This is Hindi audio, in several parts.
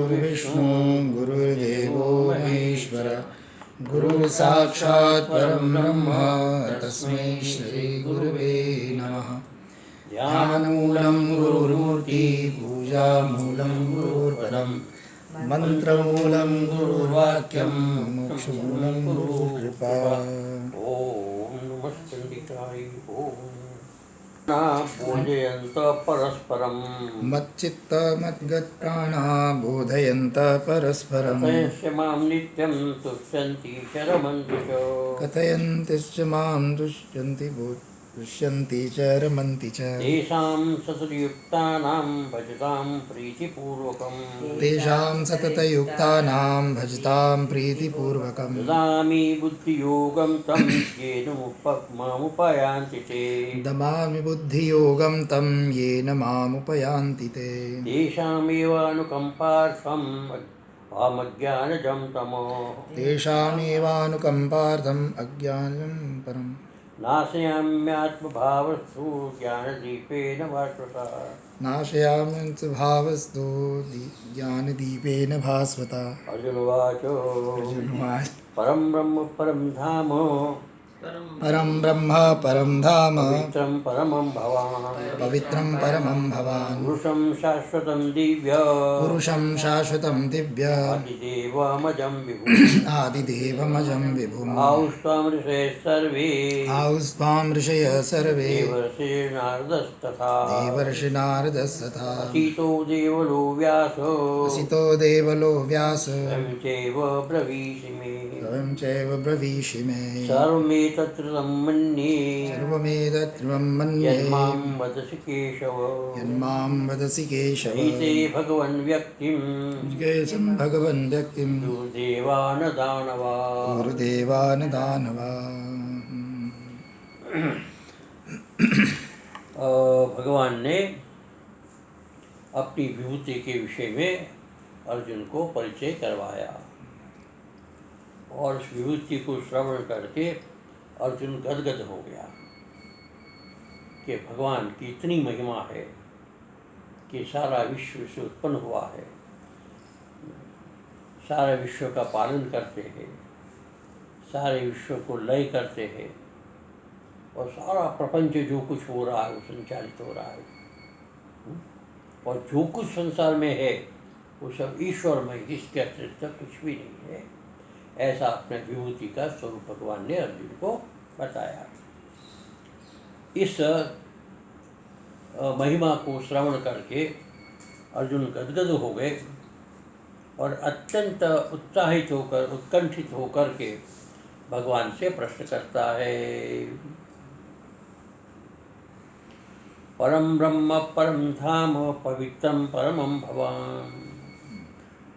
गुरुर्विष्णु गुरुर्देवो महेश्वर गुरुर्साक्षात् परं ब्रह्म तस्मै श्री गुरुवे नमः। ध्यानमूलं गुरुर्मूर्ति पूजामूलं गुरुर्पदं मंत्रमूलं गुरुर्वाक्यं मोक्षमूलं गुरुर्कृपा। ओम नमस्ते बोधयन्त परस्परं मच्चित्त मद्गत्प्राणा बोधयन्त परस्परं कथयस्य मां नित्यं तुष्यन्ति शरमन्ति च कथयन्तिश्च मां तुष्यन्ति च रमन्ति च। तेषां सततयुक्तानां भजतां प्रीतिपूर्वकं तेषां सततयुक्तानां भजतां प्रीतिपूर्वकं ददामि बुद्धियोगं तं येन मामुपयान्ति ते ददामि बुद्धियोगं तं येन मामुपयान्ति ते। तेषामेवानुकम्पार्थम् अहमज्ञानजं तमो तेषामेवानुकम्पार्थम् अज्ञानं परम् नाशयाम्यात्मभावस्तु ज्ञानदीपेन भास्वता नाशयाम्यन्तु भावस्तु ज्ञानदीपेन भास्वता। अर्जुनवाच अर्जुनोवाच परं ब्रह्म परं धाम परं ब्रह्म परं धाम पवित्रं परमं भवान् पवित्रं परमं भवान् पुरुषं शाश्वतं दिव्य पुरुषं शाश्वतं दिव्य आदिदेवमजं विभुम् आदिदेवमजं विभुम् आहुस्त्वां ऋषयः सर्वे आहुस्त्वां ऋषयः सर्वे देवर्षिर्नारदस्तथा देवर्षिनारदस्तथा असितो देवलो व्यासो असितो देवलो व्यास स्वयं चैव ब्रवीषि मे स्वयं चैव ब्रवीषि मे सर्वमेतत्कृतं मन्ये सर्वमेतत्त्वं मन्ये यन्मां वदसि केशव यन्मां वदसि केशव नैते भगवन् व्यक्तिं केशं भगवन् व्यक्तिं दुर्देवान दानवा गुरुदेवान् दानवा। भगवान ने अपनी विभूति के विषय में अर्जुन को परिचय करवाया और उस विभूति को श्रवण करके अर्जुन गदगद हो गया कि भगवान की इतनी महिमा है कि सारा विश्व से उत्पन्न हुआ है, सारे विश्व का पालन करते हैं, सारे विश्व को लय करते हैं और सारा प्रपंच जो कुछ हो रहा है वो संचालित हो रहा है और जो कुछ संसार में है वो सब ईश्वरमय, इसके अतिरिक्त कुछ भी नहीं है। ऐसा अपने विभूति का स्वरूप भगवान ने अर्जुन को बताया। इस महिमा को श्रवण करके अर्जुन गदगद हो गए और अत्यंत उत्साहित होकर उत्कंठित होकर के भगवान से प्रश्न करता है। परम ब्रह्म परम धाम पवित्रम परमं भवान्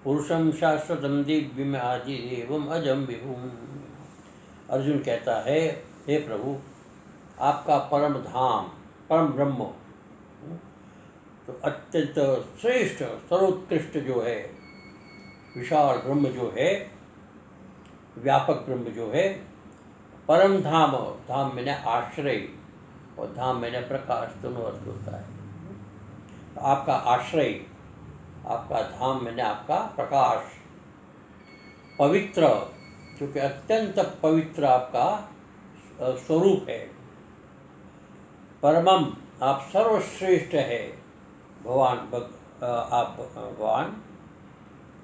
पुरुषं शाश्वतं दिव्यम आदिदेवम अजम विभुम्। अर्जुन कहता है, हे प्रभु, आपका परम धाम परम ब्रह्म तो अत्यंत श्रेष्ठ सर्वोत्कृष्ट जो है, विशाल ब्रह्म जो है, व्यापक ब्रह्म जो है, परम धाम, धाम मैंने आश्रय और धाम मैंने प्रकाश, दोनों अर्थ होता है। तो आपका आश्रय, आपका धाम मैंने आपका प्रकाश, पवित्र क्योंकि अत्यंत पवित्र आपका स्वरूप है, परमम आप सर्वश्रेष्ठ है भगवान, आप भगवान,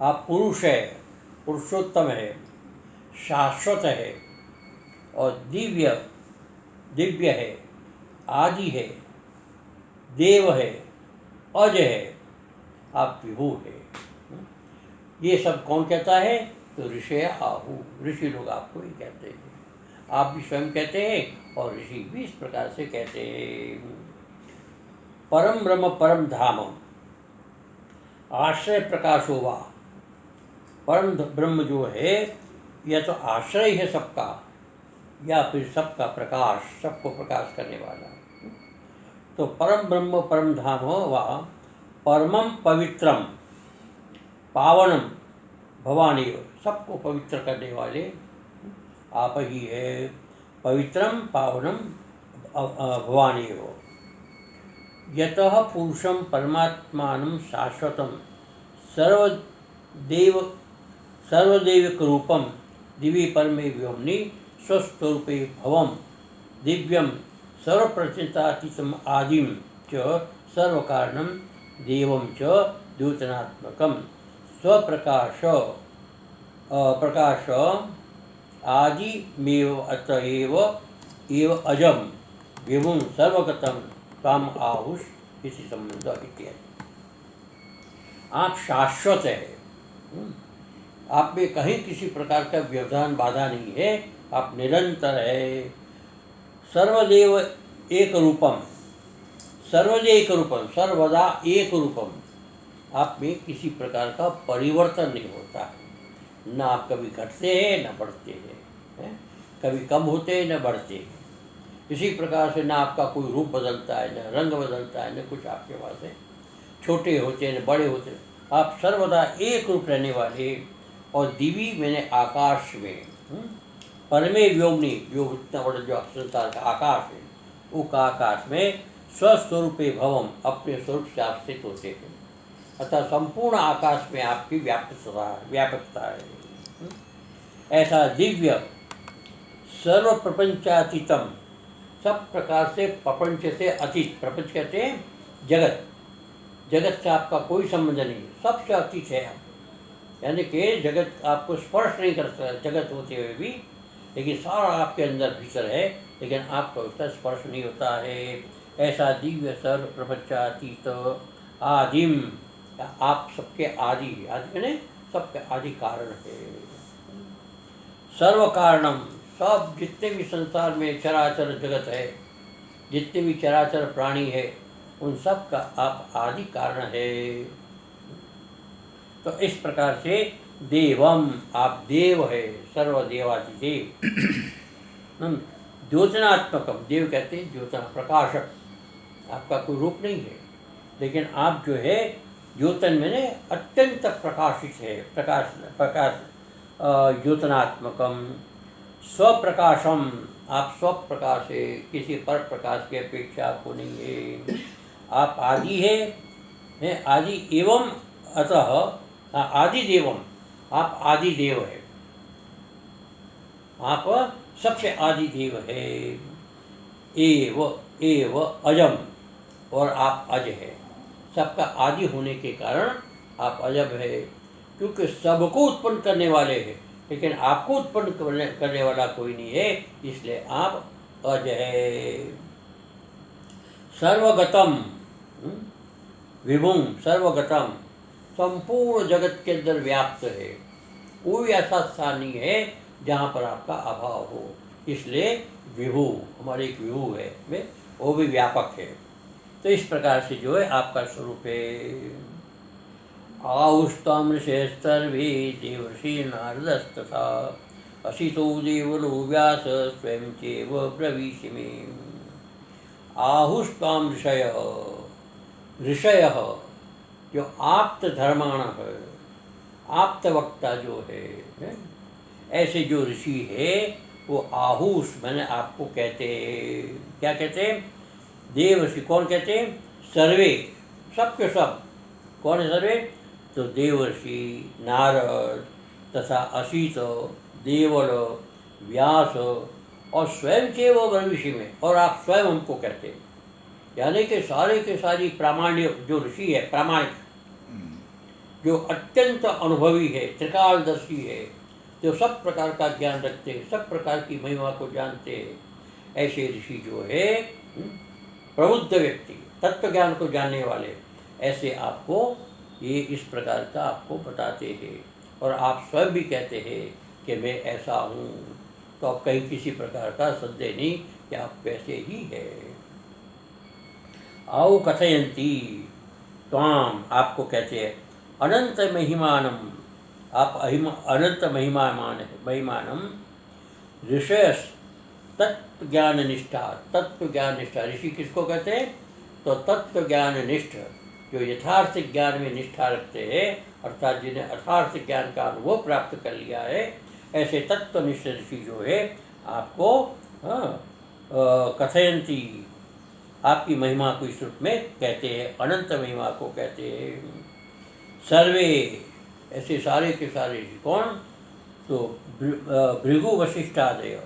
आप पुरुष है, पुरुषोत्तम है, शाश्वत है और दिव्य दिव्य है, आदि है, देव है, अज है, आप विभु है। ये सब कौन कहता है? तो ऋषि आहु, ऋषि लोग आपको ही कहते हैं, आप भी स्वयं कहते हैं और ऋषि भी इस प्रकार से कहते हैं। परम ब्रह्म परम धाम आश्रय प्रकाश होगा। परम ब्रह्म जो है यह तो आश्रय है सबका, या फिर सबका प्रकाश, सबको प्रकाश करने वाला। तो परम ब्रह्म परम धाम व परमं पवित्रम पावनम भवानी, सबको पवित्र करने वाले आप ही है। पवित्रम पावनम भवानी हो। यतः पुरुषं परमात्मानं शाश्वतं देव सर्वदेविक रूपम दिव्य परमे व्योमनि स्वस्वरूपे भवम दिव्यम सर्वप्रचितातीतम आदिम च सर्वकारणम देवम च द्योतनात्मकम स्वप्रकाश प्रकाश आदिमेव अतएव एव अजम विभुं सर्वगतम काम आहुष इसी संबंध इत्यादि। आप शाश्वत है, आप में कहीं किसी प्रकार का व्यवधान बाधा नहीं है, आप निरंतर है। सर्वदेव एक रूपम, सर्वदेव एक रूपम, सर्वदा एक रूपम, आप में किसी प्रकार का परिवर्तन नहीं होता है। न आप कभी घटते हैं न बढ़ते हैं, कभी कम होते हैं न बढ़ते हैं। इसी प्रकार से न आपका कोई रूप बदलता है, न रंग बदलता है, न कुछ आपके पास है। छोटे होते हैं न बड़े होते हैं, आप सर्वदा एक रूप रहने वाले। और दिवी मैंने आकाश में, परमे व्योमनी, जो इतना बड़ा जो संसार का आकाश है, वो आकाश में स्वस्वरूपे भवम, अपने स्वरूप से आप स्थित होते हैं। अतः संपूर्ण आकाश में आपकी व्यापकता है। ऐसा दिव्य सर्व प्रपंचातीतम, सब प्रकार से प्रपंच से अतीत, प्रपंच कहते हैं जगत, जगत से आपका कोई संबंध नहीं, सबसे अतीत है आप। यानी कि जगत आपको स्पर्श नहीं करता जगत होते हुए भी, लेकिन सारा आपके अंदर भीतर है, लेकिन आपको उसका स्पर्श नहीं होता है। ऐसा दिव्य सर्व प्रपंचातीत आदिम, आप सबके आदि, आदि मैंने सबके आदि कारण है। सर्व कारणम, सब जितने भी संसार में चराचर जगत है, जितने भी चराचर प्राणी है, उन सब का आप आदि कारण है। तो इस प्रकार से देवम, आप देव है, सर्वदेवादिदेव। द्योतनात्मकम, देव कहते हैं द्योतना, प्रकाशक। आपका कोई रूप नहीं है, लेकिन आप जो है द्योतन मैंने अत्यंत प्रकाशित है, प्रकाश द्योतनात्मकम। स्वप्रकाशम, आप स्वप्रकाश है, किसी पर प्रकाश की अपेक्षा आपको नहीं है। आप आदि है, आदि एवं अतः आदि देवम, आप आदि देव है, आप सबसे आदि देव है। एव अजम, और आप अज है, सबका आदि होने के कारण आप अजब है। क्योंकि सबको उत्पन्न करने वाले हैं, लेकिन आपको उत्पन्न करने वाला कोई नहीं है, इसलिए आप अज है। सर्वगतम विभुम, सर्वगतम, संपूर्ण जगत के अंदर व्याप्त है। कोई ऐसा स्थान नहीं है जहाँ पर आपका अभाव हो, इसलिए विभु, हमारे एक विभु है, वो भी व्यापक है। तो इस प्रकार से जो है आपका स्वरूप है। आहुस्ताम ऋषयस्तर्वे देवर्षि नारदस्तथा असितो देवलो व्यास स्वयं चैव ब्रवीषि मे। आहुस्ताम ऋषय, ऋषय जो आप्त धर्माण है, आप्त वक्ता जो है, ऐसे जो ऋषि है वो आहुष मैंने आपको कहते हैं। क्या कहते हैं? देव ऋषि। कौन कहते हैं? सर्वे, सबके सब। कौन है सर्वे? तो देवर्षि, नारद तथा असित, देवल, व्यास और स्वयं के वो ब्रह्मषि में, और आप स्वयं हमको कहते हैं। यानी कि सारे के सारी प्रामाण्य जो ऋषि है, प्रामाणिक, जो अत्यंत अनुभवी है, त्रिकालदर्शी है, जो सब प्रकार का ज्ञान रखते हैं, सब प्रकार की महिमा को जानते हैं, ऐसे ऋषि जो है, प्रबुद्ध व्यक्ति, तत्व ज्ञान को जानने वाले, ऐसे आपको ये इस प्रकार का आपको बताते हैं। और आप स्वयं भी कहते हैं कि मैं ऐसा हूँ, तो आप कहीं किसी प्रकार का संदेह नहीं कि आप वैसे ही है। आओ कथयंती त्वाम, आपको कहते हैं अनंत महिमानम, आप अनंत महिमानम ऋषयस तत्व ज्ञान निष्ठा, तत्व ज्ञान निष्ठा। ऋषि किसको कहते हैं? तो तत्व ज्ञान निष्ठ, जो यथार्थ ज्ञान में निष्ठा रखते हैं, अर्थात जिन्हें यथार्थ ज्ञान का अनुभव प्राप्त कर लिया है, ऐसे तत्वनिष्ठ ऋषि जो है आपको कथयंती, आपकी महिमा को इस रूप में कहते हैं, अनंत महिमा को कहते हैं। सर्वे ऐसे सारे के सारे ऋषि कौन? तो भृगु वशिष्ठादय,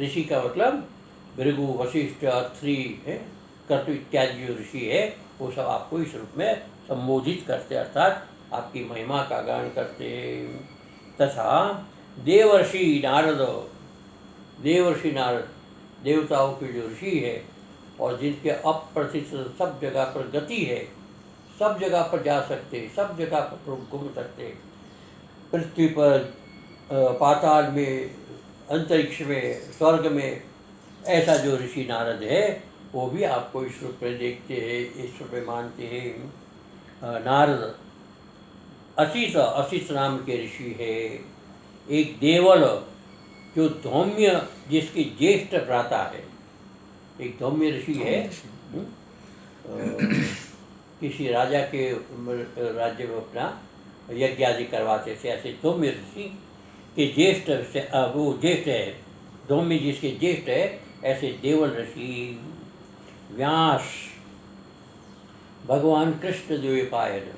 ऋषि का मतलब भृगु वशिष्ठ अत्रि है, कर्तु इत्यादि जो ऋषि है वो सब आपको इस रूप में संबोधित करते, अर्थात आपकी महिमा का गान करते। तथा देवर्षि नारद, देवर्षि नारद देवताओं के जो ऋषि है और जिनके अप्रतिशत सब जगह पर गति है, सब जगह पर जा सकते, सब जगह पर घूम सकते, पृथ्वी पर, पाताल में, अंतरिक्ष में, स्वर्ग में, ऐसा जो ऋषि नारद है वो भी आपको इस रूप में देखते हैं, इस रूप में मानते हैं। नारद असित, असित नाम के ऋषि है। एक देवल जो धौम्य, जिसकी ज्येष्ठ भ्राता है, एक धौम्य ऋषि है। किसी राजा के राज्य में अपना यज्ञ आदि करवाते थे, ऐसे धौम्य ऋषि के ज्येष्ठ से वो ज्येष्ठ है, धौम्य जिसके ज्येष्ठ है, ऐसे देवल ऋषि। व्यास भगवान कृष्ण द्वैपायन,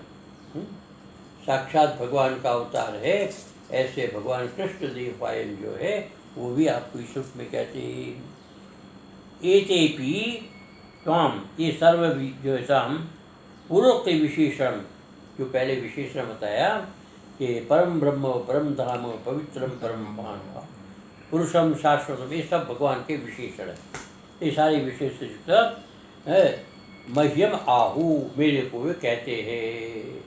साक्षात भगवान का अवतार है, ऐसे भगवान कृष्ण द्वैपायन जो है वो भी आपको इस रूप में कहते हैं। एतेपि त्वाम, ये सर्व जो है हम पूर्वोक्त विशेषण, जो पहले विशेषण बताया कि परम ब्रह्म, परम धाम, पवित्रम परम पान, पुरुषम शाश्वतम, ये सब भगवान के विशेषण है। ये सारे विशेषण है। मह्यम आहु, मेरे को वे कहते हैं।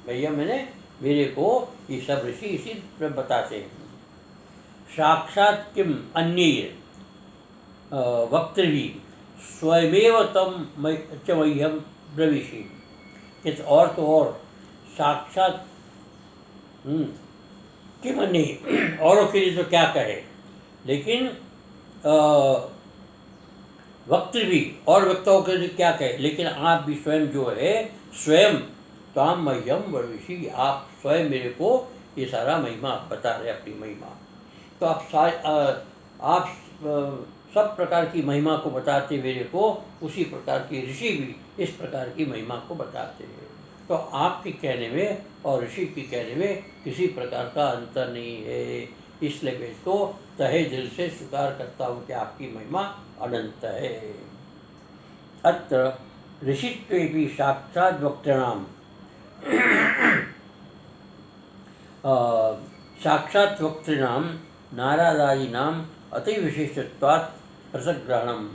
मह्यम मैंने मेरे को, ये सब ऋषि इसी पर बताते हैं। साक्षात किम अन्य वक्तृवी स्वयमेव तम च मह्यम ब्रवीषि, कि और तो और साक्षात किम अन्य, औरों के लिए तो क्या कहे, लेकिन वक्तृवी और वक्ताओं के लिए क्या कहे, लेकिन आप भी स्वयं जो है, स्वयं ताम मह्यम ब्रवीषि, आप स्वयं मेरे को ये सारा महिमा बता रहे, अपनी महिमा। तो आप सब प्रकार की महिमा को बताते मेरे को, उसी प्रकार के ऋषि भी इस प्रकार की महिमा को बताते हैं। तो आपके कहने में और ऋषि के कहने में किसी प्रकार का अंतर नहीं है, इसलिए मैं इसको तहे दिल से स्वीकार करता हूँ कि आपकी महिमा अनंत है। अत्र ऋषित्वेपि साक्षात् वक्तृणाम, साक्षात् वक्तृणाम नारदादीनाम अति विशिष्टत्वात् प्रसग्रहणम।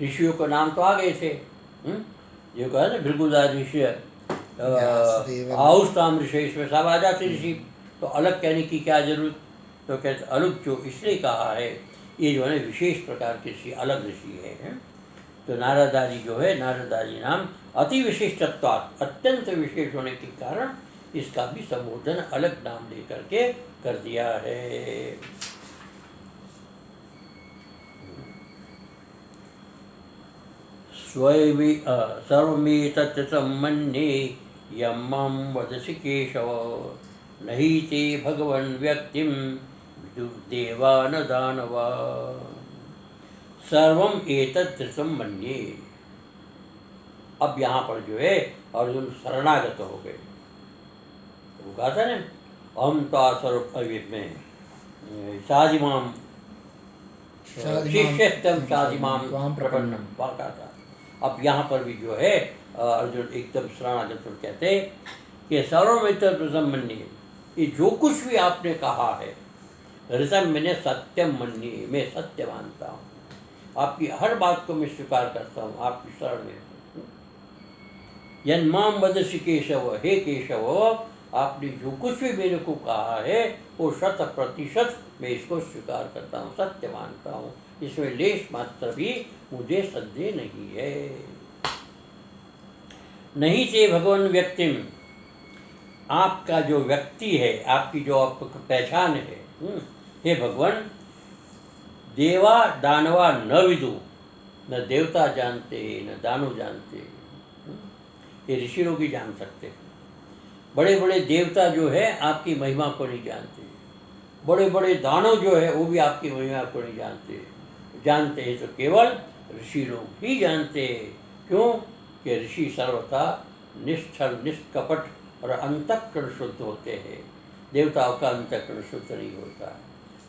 ऋषियों के नाम तो आ गए थे, जो कहा ना भृगुदास ऋषि, आउस्ताम ऋषि, इसमें सब आ जाते ऋषि, तो अलग कहने की क्या जरूरत। तो कहते अलग जो इसलिए कहा है, ये जो है विशेष प्रकार के ऋषि, अलग ऋषि है। तो नारदादि जो है, नारदादि नाम अति विशिष्टत्वात्, अत्यंत विशेष होने के कारण इसका भी संबोधन अलग नाम लेकर के कर दिया है। सर्वमेतत् सम्मन्ये यं मां वदसि केशव, नहि ते भगवन् व्यक्तिं विदुर्देवा न दानवा। सर्वम एतत् सम्मन्ये, अब यहाँ पर जो है अर्जुन शरणागत हो गए। वो कहा था ना, हम तो सर्व में शादिमाम शिष्यस्तम शादिमाम प्रपन्नम, कहा था। अब यहाँ पर भी जो है अर्जुन एकदम शरणागत हो, कहते कि सर्वमेतत् सम्मन्ये, ये जो कुछ भी आपने कहा है, ऋतम मैंने सत्यम मन्ये, मैं सत्य मानता हूँ, आपकी हर बात को मैं स्वीकार करता हूँ, आपकी शरण में हूँ। यन्माम वदसि केशव, हे केशव, आपने जो कुछ भी मेरे को कहा है वो 100% मैं इसको स्वीकार करता हूँ, सत्य मानता हूँ, इसमें लेश मात्र भी मुझे संदेह नहीं है। नहीं से भगवान व्यक्तिम, आपका जो व्यक्ति है, आपकी जो आपको पहचान है, हे भगवान, देवा दानवा न विदु, न देवता जानते न दानव जानते, ये ऋषि लोग ही जान सकते हैं। बड़े बड़े देवता जो है आपकी महिमा को नहीं जानते, बड़े बड़े दानव जो है वो भी आपकी महिमा को नहीं जानते। जानते हैं तो केवल ऋषि लोग ही जानते हैं। क्यों कि ऋषि सर्वथा निश्चल निष्कपट और अंतःकरण शुद्ध होते हैं। देवताओं का अंतःकरण शुद्ध नहीं होता है,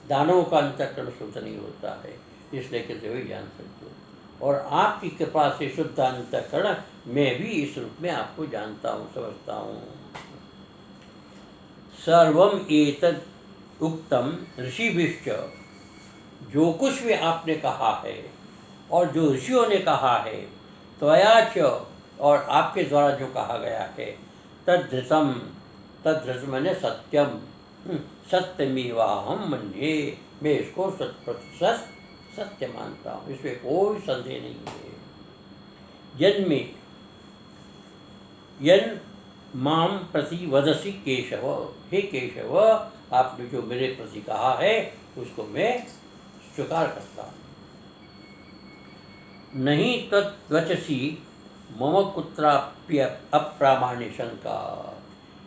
दानवों का अंतःकरण शुद्ध नहीं होता है, इसलिए कहते हुए ज्ञान सकते हो। और आपकी कृपा से शुद्ध अंतःकरण मैं भी इस रूप में आपको जानता हूँ, समझता हूँ। सर्वम एतद उक्तम ऋषिभिश्च, जो कुछ भी आपने कहा है और जो ऋषियों ने कहा है, त्वया च, और आपके द्वारा जो कहा गया है, तद्धृतम, तद्धृत मैंने सत्यम, सत्यमेवाहम मन्ये, मैं इसको 100% सत्य मानता हूँ, इसमें कोई संदेह नहीं है। यन्मे यन माम प्रति वदसी केशव, हे केशव, आपने जो मेरे प्रति कहा है उसको मैं स्वीकार करता हूँ। नहीं तद्वचसी मम कुत्राप्य अप्रामाण्य शंका,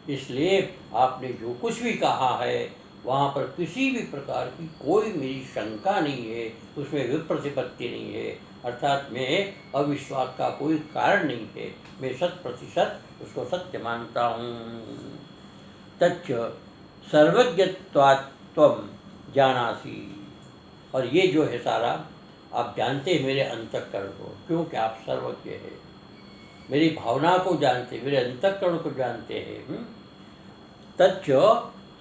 इसलिए आपने जो कुछ भी कहा है वहाँ पर किसी भी प्रकार की कोई मेरी शंका नहीं है, उसमें विप्रतिपत्ति नहीं है, अर्थात मैं अविश्वास का कोई कारण नहीं है, मैं 100% उसको सत्य मानता हूँ। तच्च सर्वज्ञत्वात् त्वं जानासि, और ये जो है सारा आप जानते हैं मेरे अंतःकरण को, क्योंकि आप सर्वज्ञ हैं, मेरी भावना को जानते, मेरे अंतःकरण को जानते हैं। तच्च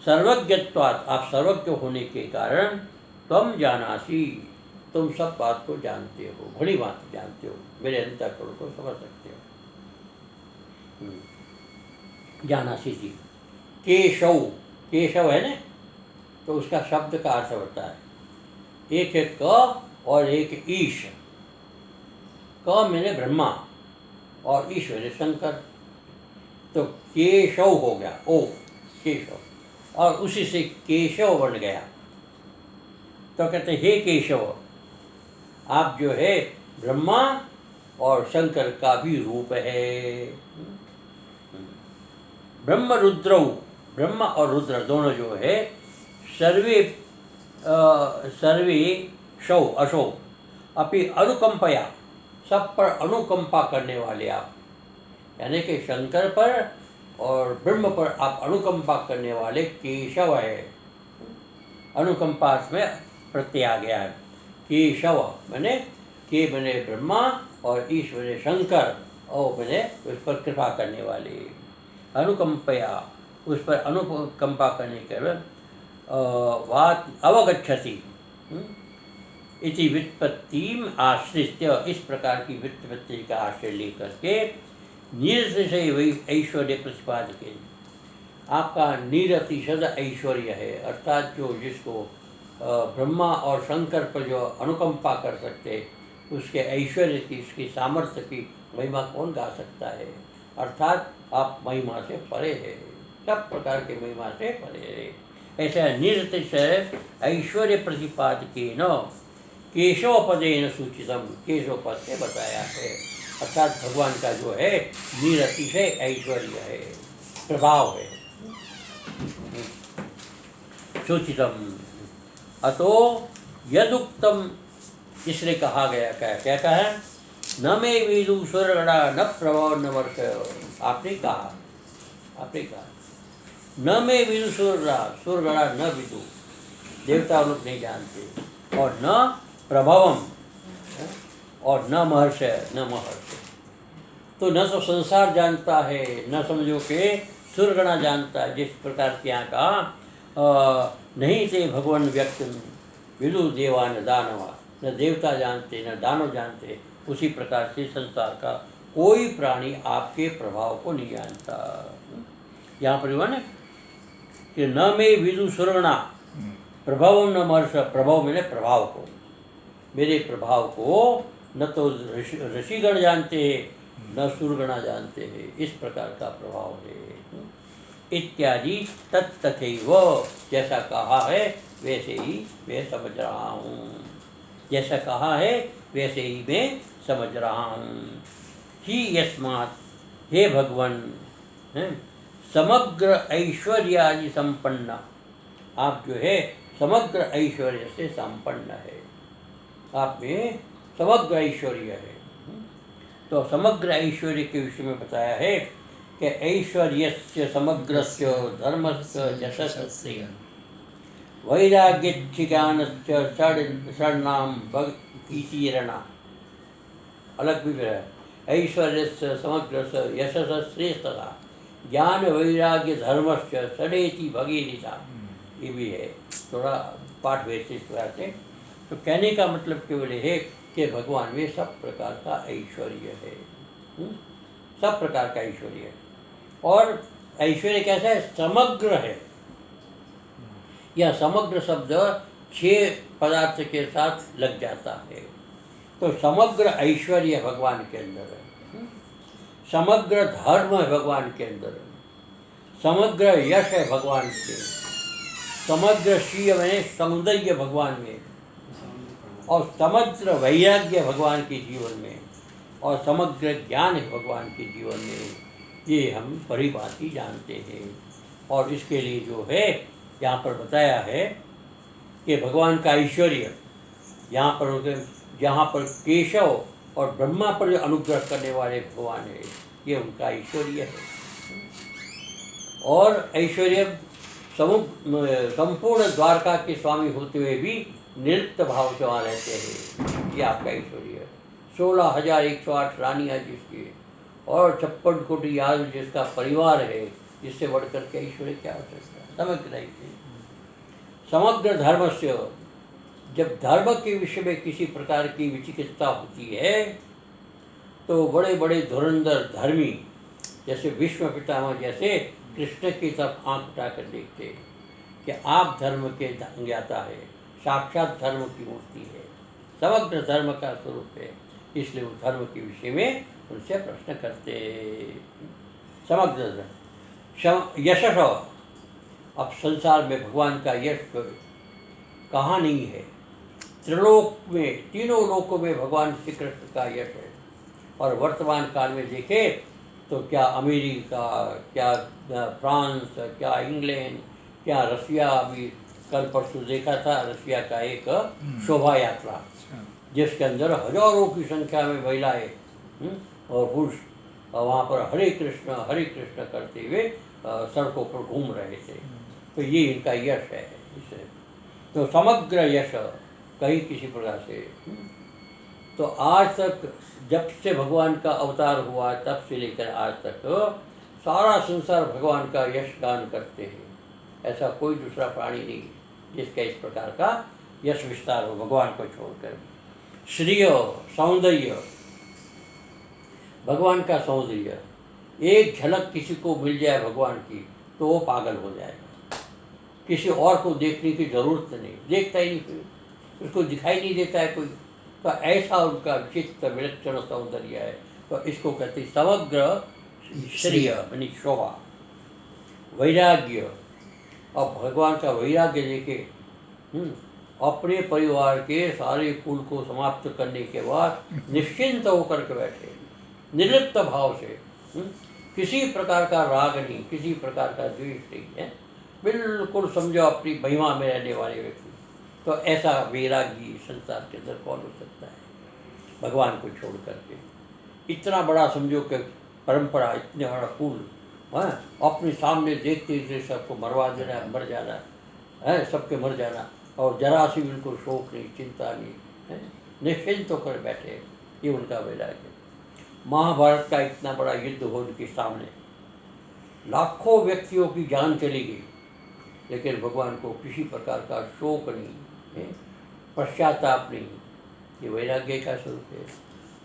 सर्वज्ञत्वात्, आप सर्वज्ञ होने के कारण, त्वं जानासि, तुम सब बात को जानते हो, भली बात जानते हो, मेरे अंतःकरण को समझ सकते हो। जानासि जी, केशव, केशव है ना, तो उसका शब्द का अर्थ होता है, एक है क और एक ईश। क मैंने ब्रह्मा और ईश मैंने शंकर, तो केशव हो गया, ओ केशव, और उसी से केशव बन गया। तो कहते हे केशव, आप जो है ब्रह्मा और शंकर का भी रूप है। ब्रह्म रुद्रौ, ब्रह्मा और रुद्र दोनों जो है, सर्वे सर्वे शौ अशौ अपि अनुकंपया, सब पर अनुकंपा करने वाले आप, यानी कि शंकर पर और ब्रह्म पर आप अनुकंपा करने वाले केशव है। अनुकंपा में प्रत्यय आ गया है, केशव मैंने, के मैंने ब्रह्मा और ईश मैंने शंकर, और मैंने उस पर कृपा करने वाले, अनुकंपया उस पर अनुकंपा करने के वात अवगच्छति इति व्युत्पत्तिम आश्रित्य, इस प्रकार की व्युत्पत्ति का आश्रय लेकर के निरतिशय ऐश्वर्य प्रतिपादक, आपका निरतिशय ऐश्वर्य है, अर्थात जो जिसको ब्रह्मा और शंकर पर जो अनुकंपा कर सकते, उसके ऐश्वर्य की, उसकी सामर्थ्य की महिमा कौन गा सकता है। अर्थात आप महिमा से परे है, सब प्रकार के महिमा से परे है। ऐसा निरतिशय ऐश्वर्य प्रतिपादकेन केशव पदेन सूचितम, केशव पद से बताया है, अर्थात भगवान का जो है निरतिशय ऐश्वर्य है, प्रभाव है। सूचितम अतो यदुक्तम, इसलिए कहा गया, क्या कहा है, न मे विदु सुरगणा न प्रभव न वर्ष, आपने कहा न मे विदु सुरगणा न विदु, देवता लोग नहीं जानते, और न प्रभवम, और न महर्ष, न महर्ष, तो न तो संसार जानता है, न समझो के सुरगणा जानता है, जिस प्रकार के यहाँ कहा नहीं थे भगवान व्यक्त विदु देवा न दानवा, न देवता जानते न दानव जानते, उसी प्रकार से संसार का कोई प्राणी आपके प्रभाव को नहीं जानता। यहाँ पर हुआ ना कि न मे विदु सुरगणा प्रभाव न महर्ष, प्रभाव मैंने प्रभाव को, मेरे प्रभाव को न तो ऋषिगण जानते हैं न सुरगणा जानते हैं, इस प्रकार का प्रभाव है इत्यादि। तत्तथैव, जैसा कहा है वैसे ही मैं समझ रहा हूँ, जैसा कहा है वैसे ही मैं समझ रहा हूँ। ही यस्मात्, हे भगवान, समग्र ऐश्वर्यादि संपन्न, आप जो है समग्र ऐश्वर्य से संपन्न है, आप में समग्र ऐश्वर्य है। तो समग्र ऐश्वर्य के विषय में बताया है कि ऐश्वर्यस्य समग्रस्य धर्मस्य यशस्य वैराग्यज्ञानस्य षड्णाम भगीतिरणा अलग भी है। ऐश्वर्यस्य समग्रस्य यशस्य श्रेष्ठता ज्ञान वैराग्य धर्मस्य षडेति भगीरथा, ये भी है। थोड़ा पाठ भेजते इस प्रकार से। तो कहने का मतलब केवल है कि भगवान में सब प्रकार का ऐश्वर्य है, सब प्रकार का ऐश्वर्य है। और ऐश्वर्य कैसा है? समग्र है। यह समग्र शब्द 6 पदार्थ के साथ लग जाता है। तो समग्र ऐश्वर्य भगवान के अंदर है, समग्र धर्म है भगवान के अंदर, समग्र यश है भगवान के, समग्र श्रीय में सौंदर्य भगवान में, और समग्र वैराग्य भगवान के जीवन में, और समग्र ज्ञान है भगवान के जीवन में। ये हम बड़ी बात ही जानते हैं। और इसके लिए जो है यहाँ पर बताया है कि भगवान का ऐश्वर्य यहाँ पर, जहाँ पर केशव और ब्रह्मा पर अनुग्रह करने वाले भगवान है, ये उनका ऐश्वर्य है। और ऐश्वर्य संपूर्ण द्वारका के स्वामी होते हुए भी निर्लिप्त भाव से वहाँ रहते हैं, ये आपका ऐश्वर्य है। 16,108 रानियाँ जिसकी, और 56 कोटि यादव जिसका परिवार है, जिससे बढ़कर के ऐश्वर्य क्या हो सकता है? समग्र ऐश्वर्य। समग्र धर्म से, जब धर्म के विषय में किसी प्रकार की विचिकित्सा होती है तो बड़े बड़े धुरंधर धर्मी जैसे भीष्म पितामह जैसे कृष्ण की तरफ आंख उठाकर देखते कि आप धर्म के ज्ञाता है, साक्षात धर्म की मूर्ति है, समग्र धर्म का स्वरूप है, इसलिए वो धर्म के विषय में उनसे प्रश्न करते। समग्र यशस, अब संसार में भगवान का यश कहाँ नहीं है? त्रिलोक में, तीनों लोकों में भगवान श्री कृष्ण का यश है। और वर्तमान काल में देखें तो क्या अमेरिका, क्या फ्रांस, क्या इंग्लैंड, क्या रसिया, अभी कल परसों देखा था रसिया का एक शोभा यात्रा जिसके अंदर हजारों की संख्या में महिलाएं और पुरुष वहाँ पर हरे कृष्ण करते हुए सड़कों पर घूम रहे थे। तो ये इनका यश है। इसे तो समग्र यश कहीं किसी प्रकार से, तो आज तक जब से भगवान का अवतार हुआ तब से लेकर आज तक सारा संसार भगवान का यश गान करते हैं। ऐसा कोई दूसरा प्राणी नहीं जिसका इस प्रकार का यश विस्तार हो भगवान को छोड़कर। श्रीय, सौंदर्य, भगवान का सौंदर्य, एक झलक किसी को मिल जाए भगवान की तो वो पागल हो जाएगा, किसी और को देखने की जरूरत नहीं, देखता ही नहीं कोई, उसको दिखाई नहीं देता है कोई। तो ऐसा उनका विचित्र विलक्षण सौंदर्य है। तो इसको कहते हैं समग्र श्रेय यानी शोभा। वैराग्य, अब भगवान का वैराग्य देखे, अपने परिवार के सारे कुल को समाप्त करने के बाद निश्चिंत होकर के बैठे, निर्लिप्त भाव से, किसी प्रकार का राग नहीं, किसी प्रकार का द्वेष नहीं है, बिल्कुल समझो अपनी महिमा में रहने वाले व्यक्ति। तो ऐसा वैरागी संसार के अंदर कौन हो सकता है भगवान को छोड़ करके? इतना बड़ा समझो कि परंपरा, इतने बड़ा कुल, अपने सामने देखते देखते सबको मरवा देना, मर जाना है, सबके मर जाना, और जरा सी बिल्कुल शोक नहीं, चिंता नहीं है, निश्चिंत होकर बैठे, ये उनका वैराग्य। महाभारत का इतना बड़ा युद्ध हो उनके सामने, लाखों व्यक्तियों की जान चली गई, लेकिन भगवान को किसी प्रकार का शोक नहीं है, पश्चाताप नहीं, ये वैराग्य का स्वरूप है।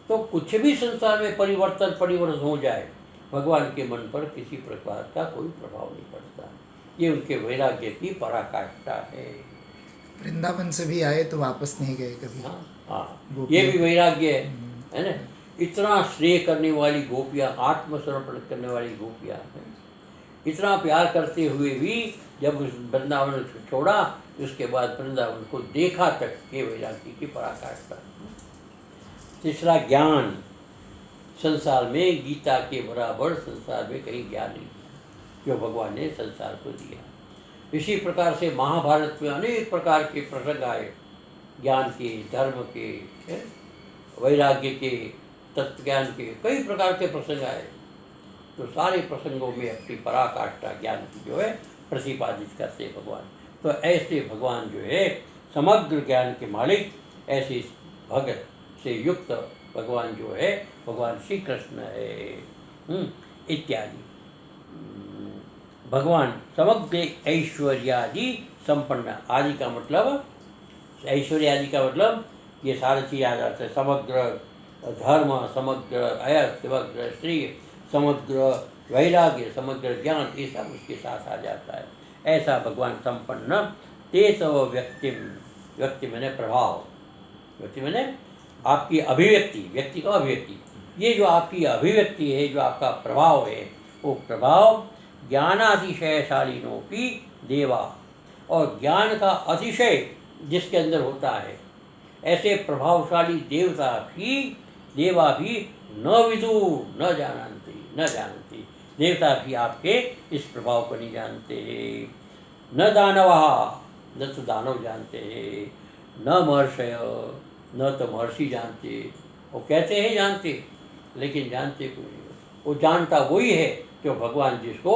तो कुछ भी संसार में परिवर्तन हो जाए, भगवान के मन पर किसी प्रकार का कोई प्रभाव नहीं पड़ता। ये उनके वैराग्य की पराकाष्ठा है। वृंदावन से भी आए तो वापस नहीं गए कभी। हाँ, ये भी वैराग्य है ना। इतना स्नेह करने वाली गोपियाँ, आत्मसमर्पण करने वाली गोपियाँ हैं, इतना प्यार करते हुए भी जब उस वृंदावन छोड़ा, उसके बाद वृंदावन को देखा तक के वैराग्य की पराकाष्ठा। तीसरा ज्ञान, संसार में गीता के बराबर संसार में कहीं ज्ञान नहीं जो भगवान ने संसार को दिया। इसी प्रकार से महाभारत में अनेक प्रकार के प्रसंग आए, ज्ञान के, धर्म के, वैराग्य के, तत्व ज्ञान के, कई प्रकार के प्रसंग आए। तो सारे प्रसंगों में अपनी पराकाष्ठा ज्ञान की जो है प्रतिपादित करते भगवान। तो ऐसे भगवान जो है समग्र ज्ञान के मालिक, ऐसे भगत से युक्त भगवान जो है भगवान श्री कृष्ण है इत्यादि। भगवान समग्र ऐश्वर्यादि संपन्न, आदि का मतलब ऐश्वर्य आदि का मतलब ये सारा चीज आ जाता है। समग्र धर्म, समग्र अयस, समग्र श्री, समग्र वैराग्य, समग्र ज्ञान, ये सब उसके साथ आ जाता है। ऐसा भगवान संपन्न ते तव व्यक्ति, व्यक्ति मैंने प्रभाव, व्यक्ति मैंने आपकी अभिव्यक्ति, व्यक्ति का अभिव्यक्ति, ये जो आपकी अभिव्यक्ति है, जो आपका प्रभाव है, वो प्रभाव ज्ञानातिशयशालिनोपि देवा, और ज्ञान का अतिशय जिसके अंदर होता है, ऐसे प्रभावशाली देवा भी न विदु न जानती, देवता भी आपके इस प्रभाव को नहीं जानते। न दानवा, न तो दानव जानते हैं, न महर्षय, न तो महर्षि जानते। वो कहते हैं जानते, लेकिन जानते कोई नहीं। वो जानता वही है जो भगवान जिसको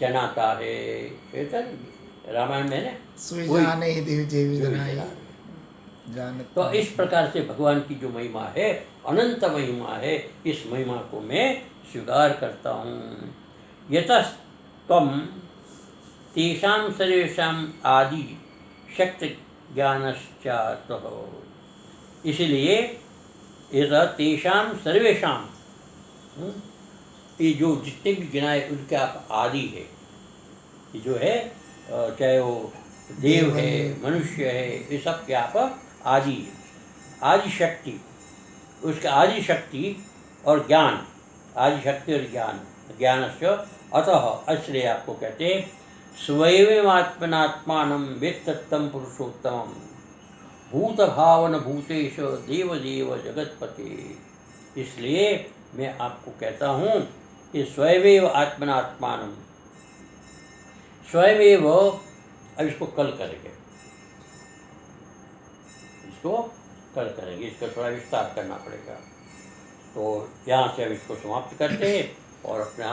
जनाता है। रामायण में ना सुई वही जाने ही देव जेवी जनाई जानत। तो इस प्रकार से भगवान की जो महिमा है, अनंत महिमा है, इस महिमा को मैं स्वीकार करता हूँ। यतस्तम तेषां सर्वेषां आदि शक्ति ज्ञानश्चातः, इसलिए यत तेषां सर्वेषां, ये जो जितने भी गिनाए उनके आप आदि है, ये जो है चाहे वो देव है, मनुष्य है, ये सब के आप आदि है। आदि शक्ति, उसका आदि शक्ति और ज्ञान, आदि शक्ति और ज्ञान, ज्ञानस्य अतः, इसलिए आपको कहते हैं स्वयमेवात्मनात्मानं वेत्तत्तं पुरुषोत्तमं भूत भावन भूतेश देव देव जगतपते। इसलिए मैं आपको कहता हूँ कि स्वयमेव आत्मनात्मानं, स्वयमेव, अब इसको कल करेंगे, इसका थोड़ा विस्तार करना पड़ेगा। तो यहाँ से अब इसको समाप्त करते हैं और अपना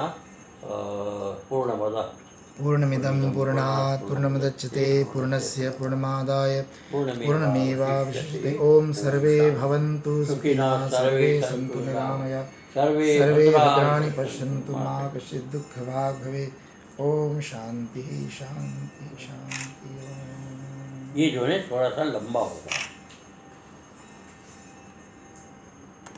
पूर्णमिदं पूर्णात् पूर्णमुदच्यते पूर्णस्य पूर्णमादाय पूर्णमेवावशिष्यते। ओम सर्वे भवन्तु सुखिनः, सर्वे सन्तु निरामया, सर्वे भद्राणि पश्यन्तु, मा कश्चित् दुःखभाग् भवेत्। ओम शांति शांति शांति। ये जो है थोड़ा सा लंबा होगा।